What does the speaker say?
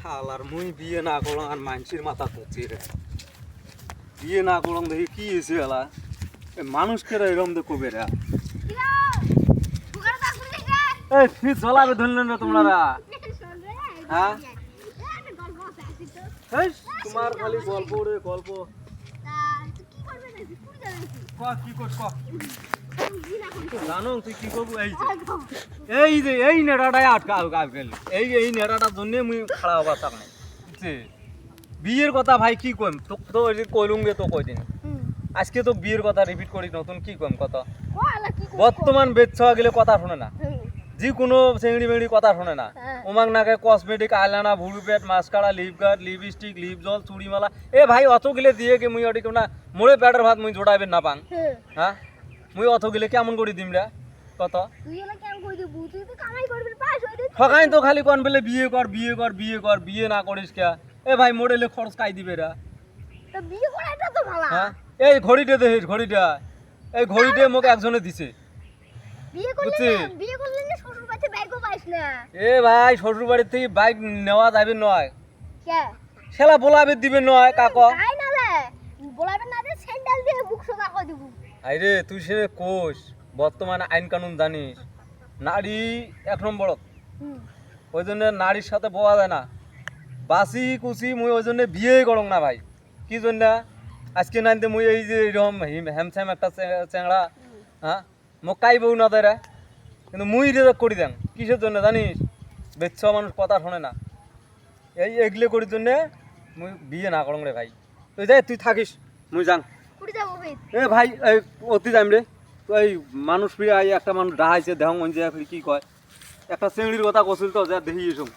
হালার মুই বিয়ে না করলাম আর মানুষের মাথা ধরছি রে বিয়ে না করলাম দেখি কি হয়েছে এলা মানুষকে এরকম তো কবে রে এই ফিস জ্বলাবে ধরলেন না তোমরা হ্যাঁ তোমার খালি গল্প রে গল্প কি করছ জানো তুই কি করবো এই যে এই নেড়াটাই আটকা গেল এই নেড়াটার জন্য মুই খাড়া হবার থাক নাই বিয়ের কথা ভাই কি কইম তো তো কইলুঙ্গে তো কই দিন আজকে তো বিয়ের কথা রিপিট করি নতুন কি কইম কথা বর্তমান বেচ্ছা গেলে কথা শুনে না যে কোনো চেংড়ি মেংড়ি কথা শুনে না ওমাক নাকে কসমেটিক আইলানা ভুরু পেট mascara lip guard lipstick lip জল চুড়ি মালা এ ভাই অত গেলে দিয়ে কে মুই অটি না মোড়ে পেটের ভাত মুই জোড়াইবেন না পাং হ্যাঁ মুই অত গেলে কেমন করে দিম রে কত সকাই তো খালি কোন বলে বিয়ে কর বিয়ে কর বিয়ে কর বিয়ে না করিস কে এ ভাই মোড়েলে খরচ কাই দিবে রা হ্যাঁ এই ঘড়িটা দেখিস ঘড়িটা এই ঘড়িটা মোক একজনে দিছে এ ভাই শ্বশুর বাড়ির থেকে বাইক নেওয়া যাবে নয় সেলা বোলাবে দিবে নয় কাকা আরে তুই সে কোষ বর্তমানে আইন কানুন জানিস নারী এক নম্বর ওই জন্য নারীর সাথে বলা যায় না বাসি কুচি মুই ওই জন্য বিয়ে করং না ভাই কি জন্য আজকে নাইতে মুই এই যে এরকম হ্যামস্যাম একটা চ্যাংড়া হ্যাঁ মোক কাই বউ না দেয় কিন্তু মুই রেজাক করি দেন কিসের জন্য জানিস বেচ্ছা মানুষ কথা শোনে না এই এগুলো করির জন্যে মুই বিয়ে না করং রে ভাই তুই যাই তুই থাকিস মুই যাং এ ভাই এই অতি যাইম রে তো এই মানুষ প্রিয় একটা মানুষ ডাহাইছে দেহ যে কি কয় একটা চেংড়ির কথা কছিল তো যা দেখি এসব